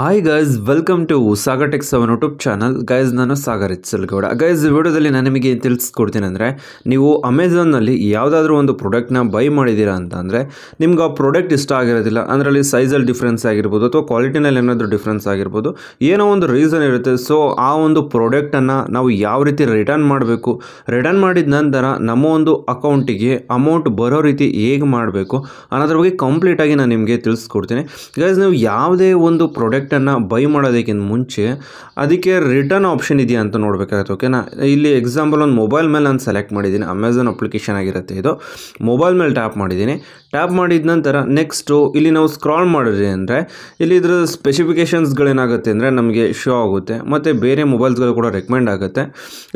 Hi guys, welcome to Sagar tech 7 YouTube channel. Guys, ನಾನು Sagar ಎಚ್ಚಲ್ಗೌಡ. Guys, ಈ ವಿಡಿಯೋದಲ್ಲಿ ನಾನು ನಿಮಗೆ ತಿಳಿಸ್ಕೊಡ್ತೀನಿ ಅಂದರೆ, ನೀವು ಅಮೆಝಾನ್ನಲ್ಲಿ ಯಾವುದಾದ್ರೂ ಒಂದು ಪ್ರಾಡಕ್ಟ್ನ ಬೈ ಮಾಡಿದ್ದೀರಾ ಅಂತ ಅಂದರೆ ನಿಮ್ಗೆ ಆ ಪ್ರಾಡಕ್ಟ್ ಇಷ್ಟ ಆಗಿರೋದಿಲ್ಲ. ಅದರಲ್ಲಿ ಸೈಜಲ್ಲಿ ಡಿಫ್ರೆನ್ಸ್ ಆಗಿರ್ಬೋದು ಅಥವಾ ಕ್ವಾಲಿಟಿನಲ್ಲಿ ಏನಾದರೂ ಡಿಫ್ರೆನ್ಸ್ ಆಗಿರ್ಬೋದು, ಏನೋ ಒಂದು ರೀಸನ್ ಇರುತ್ತೆ. ಸೊ ಆ ಒಂದು ಪ್ರಾಡಕ್ಟನ್ನು ನಾವು ಯಾವ ರೀತಿ ರಿಟರ್ನ್ ಮಾಡಬೇಕು, ರಿಟರ್ನ್ ಮಾಡಿದ ನಂತರ ನಮ್ಮ ಒಂದು ಅಕೌಂಟಿಗೆ ಅಮೌಂಟ್ ಬರೋ ರೀತಿ ಹೇಗೆ ಮಾಡಬೇಕು ಅನ್ನೋದ್ರ ಬಗ್ಗೆ ಕಂಪ್ಲೀಟಾಗಿ ನಾನು ನಿಮಗೆ ತಿಳಿಸ್ಕೊಡ್ತೀನಿ. ಗೈಸ್, ನೀವು ಯಾವುದೇ ಒಂದು ಪ್ರಾಡಕ್ಟನ್ನು ಬೈ ಮಾಡೋದಕ್ಕಿಂತ ಮುಂಚೆ ಅದಕ್ಕೆ ರಿಟರ್ನ್ ಆಪ್ಷನ್ ಇದೆಯಾ ಅಂತ ನೋಡಬೇಕಾಗುತ್ತೆ. ಓಕೆನಾ, ಇಲ್ಲಿ ಎಕ್ಸಾಂಪಲ್ ಒಂದು ಮೊಬೈಲ್ ಮೇಲೆ ನಾನು ಸೆಲೆಕ್ಟ್ ಮಾಡಿದ್ದೀನಿ. ಅಮೆಝಾನ್ ಅಪ್ಲಿಕೇಶನ್ ಆಗಿರುತ್ತೆ ಇದು. ಮೊಬೈಲ್ ಮೇಲೆ ಟ್ಯಾಪ್ ಮಾಡಿದ್ದೀನಿ. ಟ್ಯಾಪ್ ಮಾಡಿದ ನಂತರ ನೆಕ್ಸ್ಟು ಇಲ್ಲಿ ನಾವು ಸ್ಕ್ರಾಲ್ ಮಾಡಿದ್ರಿ ಅಂದರೆ ಇಲ್ಲಿ ಇದರ ಸ್ಪೆಸಿಫಿಕೇಷನ್ಸ್ಗಳೇನಾಗುತ್ತೆ ಅಂದರೆ ನಮಗೆ ಶೋ ಆಗುತ್ತೆ, ಮತ್ತು ಬೇರೆ ಮೊಬೈಲ್ಸ್ಗಳು ಕೂಡ ರೆಕಮೆಂಡ್ ಆಗುತ್ತೆ.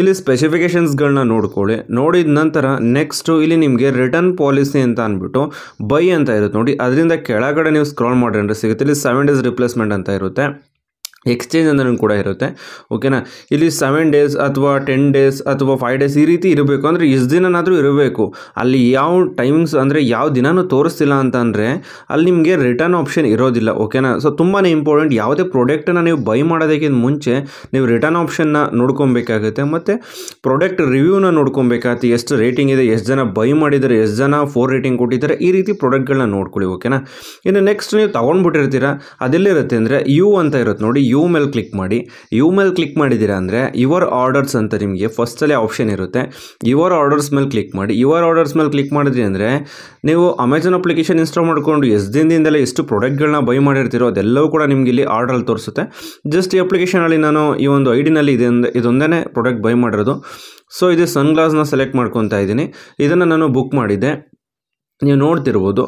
ಇಲ್ಲಿ ಸ್ಪೆಸಿಫಿಕೇಷನ್ಸ್ಗಳನ್ನ ನೋಡ್ಕೊಳ್ಳಿ. ನೋಡಿದ ನಂತರ ನೆಕ್ಸ್ಟು ಇಲ್ಲಿ ನಿಮಗೆ ರಿಟರ್ನ್ ಪಾಲಿಸಿ ಅಂತ ಅಂದ್ಬಿಟ್ಟು ಬೈ ಅಂತ ಇರುತ್ತೆ ನೋಡಿ. ಅದರಿಂದ ಕೆಳಗಡೆ ನೀವು ಸ್ಕ್ರಾಲ್ ಮಾಡಿರಿ ಅಂದರೆ ಸಿಗುತ್ತೆ. ಇಲ್ಲಿ 7 days ರಿಪ್ಲೇಸ್ಮೆಂಟ್ ಅಂತ ಇರುತ್ತೆ. ಎಕ್ಸ್ಚೇಂಜ್ ಅಂತ ಕೂಡ ಇರುತ್ತೆ. ಓಕೆನಾ, ಇಲ್ಲಿ 7 days ಅಥವಾ 10 days ಅಥವಾ 5 days ಈ ರೀತಿ ಇರಬೇಕು. ಅಂದರೆ ಎಷ್ಟು ದಿನನಾದರೂ ಇರಬೇಕು. ಅಲ್ಲಿ ಯಾವ ಟೈಮಿಂಗ್ಸ್ ಅಂದರೆ ಯಾವ ದಿನವೂ ತೋರಿಸ್ತಿಲ್ಲ ಅಂತಂದರೆ ಅಲ್ಲಿ ನಿಮಗೆ ರಿಟರ್ನ್ ಆಪ್ಷನ್ ಇರೋದಿಲ್ಲ. ಓಕೆನಾ, ಸೊ ತುಂಬಾ ಇಂಪಾರ್ಟೆಂಟ್. ಯಾವುದೇ ಪ್ರಾಡಕ್ಟನ್ನು ನೀವು ಬೈ ಮಾಡೋದಕ್ಕಿಂತ ಮುಂಚೆ ನೀವು ರಿಟರ್ನ್ ಆಪ್ಷನ್ನ ನೋಡ್ಕೊಬೇಕಾಗುತ್ತೆ, ಮತ್ತು ಪ್ರಾಡಕ್ಟ್ ರಿವ್ಯೂನ ನೋಡ್ಕೊಬೇಕಾಗುತ್ತೆ. ಎಷ್ಟು ರೇಟಿಂಗ್ ಇದೆ, ಎಷ್ಟು ಜನ ಬೈ ಮಾಡಿದ್ದಾರೆ, ಎಷ್ಟು ಜನ 4 ರೇಟಿಂಗ್ ಕೊಟ್ಟಿದ್ದಾರೆ, ಈ ರೀತಿ ಪ್ರಾಡಕ್ಟ್ಗಳನ್ನ ನೋಡ್ಕೊಳ್ಳಿ. ಓಕೆನಾ, ಇನ್ನು ನೆಕ್ಸ್ಟ್ ನೀವು ತೊಗೊಂಡ್ಬಿಟ್ಟಿರ್ತೀರ, ಅದೆಲ್ಲಿರುತ್ತೆ ಅಂದರೆ ಯು ಅಂತ ಇರುತ್ತೆ ನೋಡಿ. ಯು ಮೇಲೆ ಕ್ಲಿಕ್ ಮಾಡಿ. ಯು ಮೇಲೆ ಕ್ಲಿಕ್ ಮಾಡಿದ್ದೀರಾ ಅಂದರೆ ಯುವರ್ ಆರ್ಡರ್ಸ್ ಅಂತ ನಿಮಗೆ ಫಸ್ಟಲ್ಲೇ ಆಪ್ಷನ್ ಇರುತ್ತೆ. ಯುವರ್ ಆರ್ಡರ್ಸ್ ಮೇಲೆ ಕ್ಲಿಕ್ ಮಾಡಿ. ಯುವರ್ ಆರ್ಡರ್ಸ್ ಮೇಲೆ ಕ್ಲಿಕ್ ಮಾಡಿದ್ರಿ ಅಂದರೆ ನೀವು ಅಮೆಝಾನ್ ಅಪ್ಲಿಕೇಶನ್ ಇನ್ಸ್ಟಾಲ್ ಮಾಡಿಕೊಂಡು ಎಷ್ಟು ದಿನದಿಂದಲೇ ಎಷ್ಟು ಪ್ರಾಡಕ್ಟ್ಗಳನ್ನ ಬೈ ಮಾಡಿರ್ತೀರೋ ಅದೆಲ್ಲವೂ ಕೂಡ ನಿಮಗೆ ಇಲ್ಲಿ ಆರ್ಡ್ರಲ್ಲಿ ತೋರಿಸುತ್ತೆ. ಜಸ್ಟ್ ಈ ಅಪ್ಲಿಕೇಶನಲ್ಲಿ ನಾನು ಈ ಒಂದು ಐಡಿನಲ್ಲಿ ಇದೊಂದೇ ಪ್ರಾಡಕ್ಟ್ ಬೈ ಮಾಡಿರೋದು. ಸೊ ಇದು ಸನ್ಗ್ಲಾಸ್ನ ಸೆಲೆಕ್ಟ್ ಮಾಡ್ಕೊತಾ ಇದ್ದೀನಿ. ಇದನ್ನು ನಾನು ಬುಕ್ ಮಾಡಿದ್ದೆ. ನೀವು ನೋಡ್ತಿರ್ಬೋದು,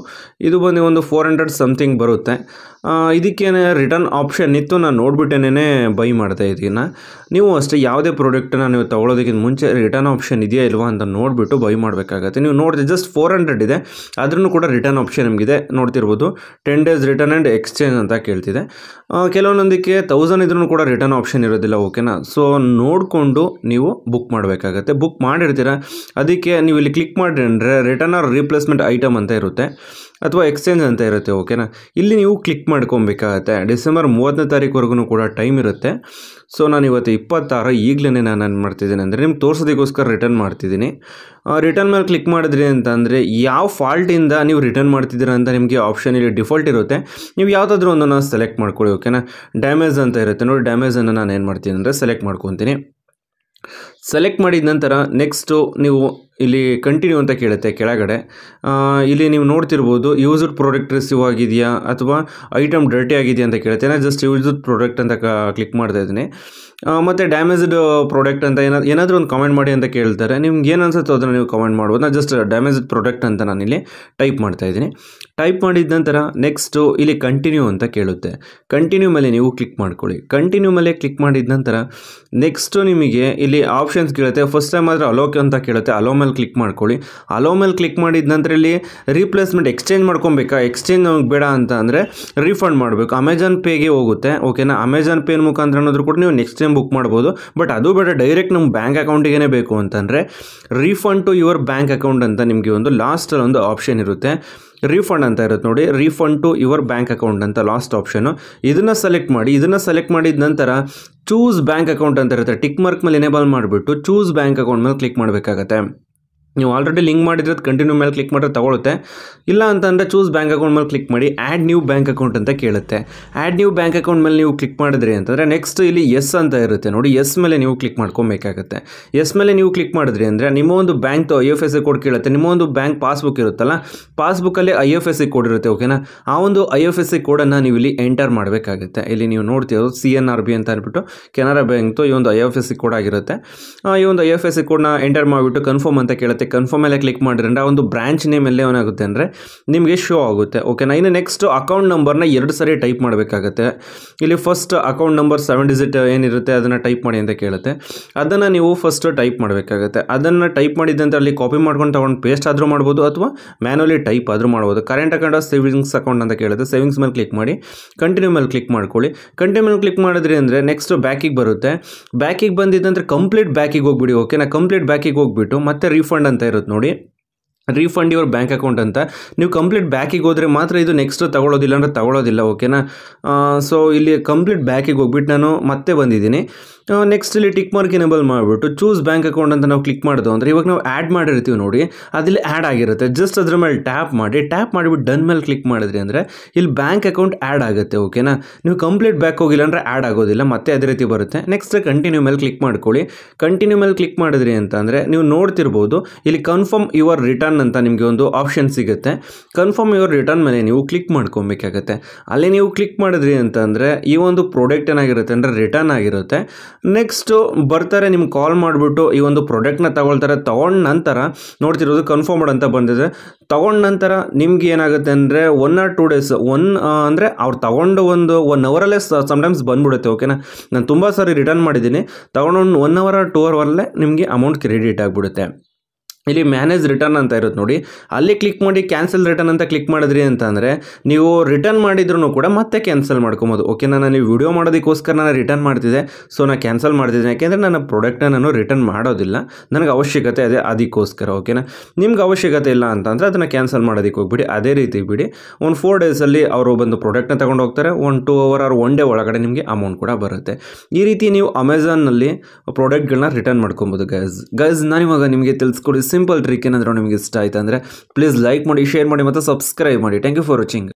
ಇದು ಬಂದು ಒಂದು 400 ಸಮಥಿಂಗ್ ಬರುತ್ತೆ. ಇದಕ್ಕೇನೆ ರಿಟರ್ನ್ ಆಪ್ಷನ್ ಇತ್ತು. ನಾನು ನೋಡಿಬಿಟ್ಟೇನೆ ಬೈ ಮಾಡ್ತಾ ಇದ್ದೀನಿ. ನೀವು ಅಷ್ಟೇ ಯಾವುದೇ ಪ್ರಾಡಕ್ಟನ್ನು ನೀವು ತೊಗೊಳೋದಕ್ಕಿಂತ ಮುಂಚೆ ರಿಟರ್ನ್ ಆಪ್ಷನ್ ಇದೆಯಾ ಇಲ್ವಾ ಅಂತ ನೋಡಿಬಿಟ್ಟು ಬೈ ಮಾಡಬೇಕಾಗತ್ತೆ. ನೀವು ನೋಡಿದ್ರೆ ಜಸ್ಟ್ 400 ಇದೆ, ಆದ್ರೂ ಕೂಡ ರಿಟರ್ನ್ ಆಪ್ಷನ್ ನಿಮಗಿದೆ. ನೋಡ್ತಿರ್ಬೋದು 10 days ರಿಟರ್ನ್ ಆ್ಯಂಡ್ ಎಕ್ಸ್ಚೇಂಜ್ ಅಂತ ಕೇಳ್ತಿದೆ. ಕೆಲವೊಂದಕ್ಕೆ 1000 ಇದ್ರೂ ಕೂಡ ರಿಟರ್ನ್ ಆಪ್ಷನ್ ಇರೋದಿಲ್ಲ. ಓಕೆನಾ, ಸೊ ನೋಡಿಕೊಂಡು ನೀವು ಬುಕ್ ಮಾಡಬೇಕಾಗತ್ತೆ. ಬುಕ್ ಮಾಡಿರ್ತೀರ, ಅದಕ್ಕೆ ನೀವು ಇಲ್ಲಿ ಕ್ಲಿಕ್ ಮಾಡಿರಿ ಅಂದರೆ ರಿಟರ್ನ್ ಆರ್ ರೀಪ್ಲೇಸ್ಮೆಂಟ್ ಐಟಮ್ ಅಂತ ಇರುತ್ತೆ, ಅಥವಾ ಎಕ್ಸ್ಚೇಂಜ್ ಅಂತ ಇರುತ್ತೆ. ಓಕೆನಾ, ಇಲ್ಲಿ ನೀವು ಕ್ಲಿಕ್ ಮಾಡ್ಕೊಬೇಕಾಗತ್ತೆ. ಡಿಸೆಂಬರ್ 30ನೇ ತಾರೀಕುವರೆಗೂ ಕೂಡ ಟೈಮ್ ಇರುತ್ತೆ. ಸೊ ನಾನು ಇವತ್ತು 26 ಈಗಲೇ ನಾನು ಏನು ಮಾಡ್ತಿದ್ದೀನಿ ಅಂದರೆ ನಿಮ್ಗೆ ತೋರಿಸೋದಕ್ಕೋಸ್ಕರ ರಿಟರ್ನ್ ಮಾಡ್ತಿದ್ದೀನಿ. ರಿಟರ್ನ್ ಮೇಲೆ ಕ್ಲಿಕ್ ಮಾಡಿದ್ರಿ ಅಂತಂದರೆ ಯಾವ ಫಾಲ್ಟಿಂದ ನೀವು ರಿಟರ್ನ್ ಮಾಡ್ತಿದ್ದೀರಾ ಅಂತ ನಿಮಗೆ ಆಪ್ಷನ್ ಇಲ್ಲಿ ಡಿಫಾಲ್ಟ್ ಇರುತ್ತೆ. ನೀವು ಯಾವುದಾದ್ರೂ ಒಂದನ್ನು ಸೆಲೆಕ್ಟ್ ಮಾಡ್ಕೊಳ್ಳಿ. ಓಕೆನಾ, ಡ್ಯಾಮೇಜ್ ಅಂತ ಇರುತ್ತೆ ನೋಡಿ. ಡ್ಯಾಮೇಜನ್ನು ನಾನು ಏನು ಮಾಡ್ತೀನಿ ಅಂದರೆ ಸೆಲೆಕ್ಟ್ ಮಾಡ್ಕೊತೀನಿ. ಸೆಲೆಕ್ಟ್ ಮಾಡಿದ ನಂತರ ನೆಕ್ಸ್ಟು ನೀವು ಇಲ್ಲಿ ಕಂಟಿನ್ಯೂ ಅಂತ ಕೇಳುತ್ತೆ ಕೆಳಗಡೆ. ಇಲ್ಲಿ ನೀವು ನೋಡ್ತಿರ್ಬೋದು ಯೂಸ್ಡ್ ಪ್ರಾಡಕ್ಟ್ ರಿಸೀವ್ ಆಗಿದೆಯಾ ಅಥವಾ ಐಟಮ್ ಡರ್ಟಿ ಆಗಿದೆಯಾ ಅಂತ ಕೇಳುತ್ತೆ. ನಾನು ಜಸ್ಟ್ ಯೂಸ್ಡ್ ಪ್ರಾಡಕ್ಟ್ ಅಂತ ಕ್ಲಿಕ್ ಮಾಡ್ತಾ ಇದ್ದೀನಿ. ಮತ್ತು ಡ್ಯಾಮೇಜ್ಡ್ ಪ್ರಾಡಕ್ಟ್ ಅಂತ ಏನಾದರೂ ಒಂದು ಕಮೆಂಟ್ ಮಾಡಿ ಅಂತ ಕೇಳ್ತಾರೆ. ನಿಮ್ಗೆ ಏನು ಅನ್ಸುತ್ತೋ ಅದನ್ನು ನೀವು ಕಮೆಂಟ್ ಮಾಡ್ಬೋದು. ನಾನು ಜಸ್ಟ್ ಡ್ಯಾಮೇಜ್ಡ್ ಪ್ರಾಡಕ್ಟ್ ಅಂತ ನಾನಿಲ್ಲಿ ಟೈಪ್ ಮಾಡ್ತಾಯಿದ್ದೀನಿ. ಟೈಪ್ ಮಾಡಿದ ನಂತರ ನೆಕ್ಸ್ಟು ಇಲ್ಲಿ ಕಂಟಿನ್ಯೂ ಅಂತ ಕೇಳುತ್ತೆ. ಕಂಟಿನ್ಯೂ ಮೇಲೆ ನೀವು ಕ್ಲಿಕ್ ಮಾಡ್ಕೊಳ್ಳಿ. ಕಂಟಿನ್ಯೂ ಮೇಲೆ ಕ್ಲಿಕ್ ಮಾಡಿದ ನಂತರ ನೆಕ್ಸ್ಟು ನಿಮಗೆ ಇಲ್ಲಿ ಆಪ್ಷನ್ಸ್ ಕೇಳುತ್ತೆ. ಫಸ್ಟ್ ಟೈಮ್ ಆದರೆ ಅಲೋಕ್ ಅಂತ ಕೇಳುತ್ತೆ. ಅಲೋ ಮೇಲೆ ಕ್ಲಿಕ್ ಮಾಡ್ಕೊಳ್ಳಿ. ಅಲೋ ಮೇಲೆ ಕ್ಲಿಕ್ ಮಾಡಿದ ನಂತರ ಇಲ್ಲಿ ರೀಪ್ಲೇಸ್ಮೆಂಟ್ ಎಕ್ಸ್ಚೇಂಜ್ ಮಾಡ್ಕೊಬೇಕಾ, ಎಕ್ಸ್ಚೇಂಜ್ ನಮಗೆ ಬೇಡ ಅಂತ ಅಂದರೆ ರೀಫಂಡ್ ಮಾಡಬೇಕು. ಅಮೆಝಾನ್ ಪೇಗೆ ಹೋಗುತ್ತೆ. ಓಕೆನಾ, ಅಮೆಝಾನ್ ಪೇ ಮುಖಾಂತರ ಅನ್ನೋದ್ರು ಕೂಡ ನೀವು ನೆಕ್ಸ್ಟ್ ಟೈಮ್ ಬುಕ್ ಮಾಡ್ಬೋದು. ಬಟ್ ಅದು ಬೇಡ, ಡೈರೆಕ್ಟ್ ನಮ್ಮ ಬ್ಯಾಂಕ್ ಅಕೌಂಟಿಗೆ ಬೇಕು ಅಂತಂದರೆ refund to your bank account ಅಂತ ನಿಮಗೆ ಒಂದು ಲಾಸ್ಟಲ್ಲಿ ಒಂದು ಆಪ್ಷನ್ ಇರುತ್ತೆ. ರೀಫಂಡ್ ಅಂತ ಇರುತ್ತೆ ನೋಡಿ. Refund to your bank account ಅಂತ ಲಾಸ್ಟ್ ಆಪ್ಷನು. ಇದನ್ನು ಸೆಲೆಕ್ಟ್ ಮಾಡಿ. ಇದನ್ನು ಸೆಲೆಕ್ಟ್ ಮಾಡಿದ ನಂತರ ಚೂಸ್ ಬ್ಯಾಂಕ್ ಅಕೌಂಟ್ ಅಂತ ಇರುತ್ತೆ. ಟಿಕ್ ಮಾರ್ಕ್ ಮೇಲೆ ಎನೇಬಲ್ ಮಾಡಿಬಿಟ್ಟು ಚೂಸ್ ಬ್ಯಾಂಕ್ ಅಕೌಂಟ್ ಮೇಲೆ ಕ್ಲಿಕ್ ಮಾಡಬೇಕಾಗತ್ತೆ. ನೀವು ಆಲ್ರೆಡಿ ಲಿಂಕ್ ಮಾಡಿದ್ರೆ ಕಂಟಿನ್ಯೂ ಮೇಲೆ ಕ್ಲಿಕ್ ಮಾಡಿದ್ರೆ ತಗೊಳುತ್ತೆ. ಇಲ್ಲ ಅಂತಂದರೆ ಚೂಸ್ ಬ್ಯಾಂಕ್ ಅಕೌಂಟ್ ಮೇಲೆ ಕ್ಲಿಕ್ ಮಾಡಿ. ಆ್ಯಡ್ ನ್ಯೂ ಬ್ಯಾಂಕ್ ಅಕೌಂಟ್ ಅಂತ ಕೇಳುತ್ತೆ. ಆ್ಯಡ್ ನ್ಯೂ ಬ್ಯಾಂಕ್ ಅಕೌಂಟ್ ಮೇಲೆ ನೀವು ಕ್ಲಿಕ್ ಮಾಡಿದ್ರಿ ಅಂತಂದರೆ ನೆಕ್ಸ್ಟ್ ಇಲ್ಲಿ ಎಸ್ ಅಂತ ಇರುತ್ತೆ ನೋಡಿ. ಎಸ್ ಮೇಲೆ ನೀವು ಕ್ಲಿಕ್ ಮಾಡ್ಕೊಬೇಕಾಗತ್ತೆ. ಎಸ್ ಮೇಲೆ ನೀವು ಕ್ಲಿಕ್ ಮಾಡಿದ್ರಿ ಅಂದರೆ ನಿಮ್ಮ ಒಂದು ಬ್ಯಾಂಕ್ದು IFSC ಕೋಡ್ ಕೇಳುತ್ತೆ. ನಿಮ್ಮ ಒಂದು ಬ್ಯಾಂಕ್ ಪಾಸ್ಬುಕ್ ಇರುತ್ತಲ್ಲ, ಪಾಸ್ಬುಕ್ಕಲ್ಲಿ IFSC ಕೋಡ್ ಇರುತ್ತೆ. ಓಕೆನಾ, ಆ ಒಂದು IFSC ಕೋಡನ್ನು ನೀವು ಇಲ್ಲಿ ಎಂಟರ್ ಮಾಡಬೇಕಾಗುತ್ತೆ. ಇಲ್ಲಿ ನೀವು ನೋಡ್ತೀರೋದು CNRB ಅಂತ ಅಂದ್ಬಿಟ್ಟು ಕೆನರಾ ಬ್ಯಾಂಕ್ದು ಈ ಒಂದು IFSC ಕೋಡ್ ಆಗಿರುತ್ತೆ. ಈ ಒಂದು IFSC ಕೋಡ್ನ ಎಂಟರ್ ಮಾಡಿಬಿಟ್ಟು ಕನ್ಫರ್ಮ್ ಅಂತ ಕೇಳುತ್ತೆ. ಕನ್ಫರ್ಮ್ ಮೇಲೆ ಕ್ಲಿಕ್ ಮಾಡಿದ್ರೆ ಒಂದು ಬ್ರಾಂಚ್ ನೇಮ್ ಎಲ್ಲೇ ಏನಾಗುತ್ತೆ ಅಂದರೆ ನಿಮಗೆ ಶೋ ಆಗುತ್ತೆ. ಓಕೆನಾ, ಇನ್ನು ನೆಕ್ಸ್ಟ್ ಅಕೌಂಟ್ ನಂಬರ್ನ 2 ಸರಿ ಟೈಪ್ ಮಾಡಬೇಕಾಗತ್ತೆ. ಇಲ್ಲಿ ಫಸ್ಟ್ ಅಕೌಂಟ್ ನಂಬರ್ 7 digit ಏನಿರುತ್ತೆ ಅದನ್ನು ಟೈಪ್ ಮಾಡಿ ಅಂತ ಕೇಳುತ್ತೆ. ಅದನ್ನು ನೀವು ಫಸ್ಟ್ ಟೈಪ್ ಮಾಡಬೇಕಾಗತ್ತೆ. ಅದನ್ನು ಟೈಪ್ ಮಾಡಿದ್ದಂತ ಅಲ್ಲಿ ಕಾಪಿ ಮಾಡ್ಕೊಂಡು ತೊಗೊಂಡು ಪೇಸ್ಟ್ ಆದರೂ ಮಾಡ್ಬೋದು, ಅಥವಾ ಮ್ಯಾನುವಲಿ ಟೈಪ್ ಆದರೂ ಮಾಡ್ಬೋದು. ಕರೆಂಟ್ ಅಕೌಂಟ್ ಸೇವಿಂಗ್ಸ್ ಅಕೌಂಟ್ ಅಂತ ಕೇಳುತ್ತೆ. ಸೇವಿಂಗ್ಸ್ ಮೇಲೆ ಕ್ಲಿಕ್ ಮಾಡಿ. ಕಂಟಿನ್ಯೂ ಮೇಲೆ ಕ್ಲಿಕ್ ಮಾಡ್ಕೊಳ್ಳಿ. ಕಂಟಿನ್ಯೂ ಮೇಲೆ ಕ್ಲಿಕ್ ಮಾಡಿದ್ರಿ ಅಂದರೆ ನೆಕ್ಸ್ಟ್ ಬ್ಯಾಕಿಗೆ ಬರುತ್ತೆ. ಬ್ಯಾಕಿಗೆ ಬಂದಿದ್ದಂದ್ರೆ ಕಂಪ್ಲೀಟ್ ಬ್ಯಾಕಿಗೆ ಹೋಗ್ಬಿಡಿ. ಓಕೆನಾ, ಕಂಪ್ಲೀಟ್ ಬ್ಯಾಕಿಗೆ ಹೋಗ್ಬಿಟ್ಟು ಮತ್ತೆ ರೀಫಂಡ್ ಅಂತ ಇರುತ್ತೆ ನೋಡಿ. ರೀಫಂಡ್ ಯುವರ್ ಬ್ಯಾಂಕ್ ಅಕೌಂಟ್ ಅಂತ. ನೀವು ಕಂಪ್ಲೀಟ್ ಬ್ಯಾಕಿಗೆ ಹೋದರೆ ಮಾತ್ರ ಇದು ನೆಕ್ಸ್ಟ್ ತಗೊಳ್ಳೋದಿಲ್ಲ ಅಂದರೆ ತಗೊಳ್ಳೋದಿಲ್ಲ, ಓಕೆನಾ. ಸೊ ಇಲ್ಲಿ ಕಂಪ್ಲೀಟ್ ಬ್ಯಾಕಿಗೆ ಹೋಗ್ಬಿಟ್ಟು ನಾನು ಮತ್ತೆ ಬಂದಿದ್ದೀನಿ. ನೆಕ್ಸ್ಟ್ ಇಲ್ಲಿ ಟಿಕ್ ಮಾರ್ಕ್ ಎನೇಬಲ್ ಮಾಡಿಬಿಟ್ಟು ಚೂಸ್ ಬ್ಯಾಂಕ್ ಅಕೌಂಟ್ ಅಂತ ನಾವು ಕ್ಲಿಕ್ ಮಾಡಿದ್ವು ಅಂದರೆ ಇವಾಗ ನಾವು ಆ್ಯಡ್ ಮಾಡಿರ್ತೀವಿ ನೋಡಿ, ಅದಿಲ್ಲಿ ಆ್ಯಡ್ ಆಗಿರುತ್ತೆ. ಜಸ್ಟ್ ಅದ್ರ ಮೇಲೆ ಟ್ಯಾಪ್ ಮಾಡಿಬಿಟ್ಟು ಡನ್ ಮೇಲೆ ಕ್ಲಿಕ್ ಮಾಡಿದ್ರಿ ಅಂದರೆ ಇಲ್ಲಿ ಬ್ಯಾಂಕ್ ಅಕೌಂಟ್ ಆ್ಯಡ್ ಆಗುತ್ತೆ, ಓಕೆನಾ. ನೀವು ಕಂಪ್ಲೀಟ್ ಬ್ಯಾಕ್ ಹೋಗಿಲ್ಲ ಅಂದರೆ ಆ್ಯಡ್ ಆಗೋದಿಲ್ಲ, ಮತ್ತೆ ಅದೇ ರೀತಿ ಬರುತ್ತೆ. ನೆಕ್ಸ್ಟ್ ಕಂಟಿನ್ಯೂ ಮೇಲೆ ಕ್ಲಿಕ್ ಮಾಡ್ಕೊಳ್ಳಿ. ಕಂಟಿನ್ಯೂ ಮೇಲೆ ಕ್ಲಿಕ್ ಮಾಡಿದ್ರಿ ಅಂತ ಅಂದರೆ ನೀವು ನೋಡ್ತಿರ್ಬೋದು ಇಲ್ಲಿ ಕನ್ಫರ್ಮ್ ಯುವರ್ ರಿಟರ್ನ್ ಅಂತ ನಿಮಗೆ ಒಂದು ಆಪ್ಷನ್ ಸಿಗುತ್ತೆ. ಕನ್ಫರ್ಮ್ ಯುವರ್ ರಿಟರ್ನ್ ಮೇಲೆ ನೀವು ಕ್ಲಿಕ್ ಮಾಡ್ಕೊಬೇಕಾಗತ್ತೆ. ಅಲ್ಲಿ ನೀವು ಕ್ಲಿಕ್ ಮಾಡಿದ್ರಿ ಅಂತಂದರೆ ಈ ಒಂದು ಪ್ರಾಡಕ್ಟ್ ಏನಾಗಿರುತ್ತೆ ಅಂದರೆ ರಿಟರ್ನ್ ಆಗಿರುತ್ತೆ. ನೆಕ್ಸ್ಟು ಬರ್ತಾರೆ ನಿಮ್ಗೆ ಕಾಲ್ ಮಾಡಿಬಿಟ್ಟು ಈ ಒಂದು ಪ್ರಾಡಕ್ಟ್ನ ತಗೊಳ್ತಾರೆ. ತೊಗೊಂಡ ನಂತರ ನೋಡ್ತಿರೋದು ಕನ್ಫರ್ಮ್ಡ್ ಅಂತ ಬಂದಿದೆ. ತೊಗೊಂಡ ನಂತರ ನಿಮ್ಗೆ ಏನಾಗುತ್ತೆ ಅಂದರೆ 1 or 2 days ಅಂದರೆ ಅವ್ರು ತೊಗೊಂಡು ಒಂದು 1 ಅವರಲ್ಲೇ ಸಮ್ಟೈಮ್ಸ್ ಬಂದ್ಬಿಡುತ್ತೆ, ಓಕೆನಾ. ನಾನು ತುಂಬ ಸಾರಿ ರಿಟರ್ನ್ ಮಾಡಿದ್ದೀನಿ. ತೊಗೊಂಡು 1 hour or 2 hourಲ್ಲೇ ನಿಮಗೆ ಅಮೌಂಟ್ ಕ್ರೆಡಿಟ್ ಆಗಿಬಿಡುತ್ತೆ. ಇಲ್ಲಿ ಮ್ಯಾನೇಜ್ ರಿಟರ್ನ್ ಅಂತ ಇರುತ್ತೆ ನೋಡಿ, ಅಲ್ಲಿ ಕ್ಲಿಕ್ ಮಾಡಿ ಕ್ಯಾನ್ಸಲ್ ರಿಟರ್ನ್ ಅಂತ ಕ್ಲಿಕ್ ಮಾಡಿದ್ರಿ ಅಂತ ಅಂದರೆ ನೀವು ರಿಟರ್ನ್ ಮಾಡಿದ್ರೂ ಕೂಡ ಮತ್ತೆ ಕ್ಯಾನ್ಸಲ್ ಮಾಡ್ಕೊಬೋದು, ಓಕೆನಾ. ನಾನು ವಿಡಿಯೋ ಮಾಡೋದಕ್ಕೋಸ್ಕರ ನಾನು ರಿಟರ್ನ್ ಮಾಡ್ತಿದ್ದೆ, ಸೊ ನಾನು ಕ್ಯಾನ್ಸಲ್ ಮಾಡ್ತಿದ್ದೀನಿ. ಯಾಕೆಂದರೆ ನನ್ನ ಪ್ರಾಡಕ್ಟ್ನ ನಾನು ರಿಟರ್ನ್ ಮಾಡೋದಿಲ್ಲ, ನನಗೆ ಅವಶ್ಯಕತೆ ಇದೆ ಅದಕ್ಕೋಸ್ಕರ, ಓಕೆನಾ. ನಿಮ್ಗೆ ಅವಶ್ಯಕತೆ ಇಲ್ಲ ಅಂತಂದರೆ ಅದನ್ನು ಕ್ಯಾನ್ಸಲ್ ಮಾಡೋದಕ್ಕೆ ಹೋಗ್ಬಿಡಿ. ಅದೇ ರೀತಿ ಬಿಡಿ, ಒಂದು 4 daysಲ್ಲಿ ಅವರು ಬಂದು ಪ್ರಾಡಕ್ಟ್ನ ತೊಗೊಂಡು ಹೋಗ್ತಾರೆ. 1-2 hour or 1 day ಒಳಗಡೆ ನಿಮಗೆ ಅಮೌಂಟ್ ಕೂಡ ಬರುತ್ತೆ. ಈ ರೀತಿ ನೀವು ಅಮೆಝಾನ್ನಲ್ಲಿ ಪ್ರಾಡಕ್ಟ್ಗಳನ್ನ ರಿಟರ್ನ್ ಮಾಡ್ಕೊಬೋದು ಗೈಸ್. ನಾನಿವಾಗ ನಿಮಗೆ ತಿಳಿಸ್ಕೊಡಿ ಸಿಂಪಲ್ ಟ್ರಿಕ್. ಏನಾದರೂ ನಿಮಗೆ ಇಷ್ಟ ಆಯ್ತು ಅಂದರೆ ಪ್ಲೀಸ್ ಲೈಕ್ ಮಾಡಿ, ಶೇರ್ ಮಾಡಿ ಮತ್ತು ಸಬ್ಸ್ಕ್ರೈಬ್ ಮಾಡಿ. Thank you for watching.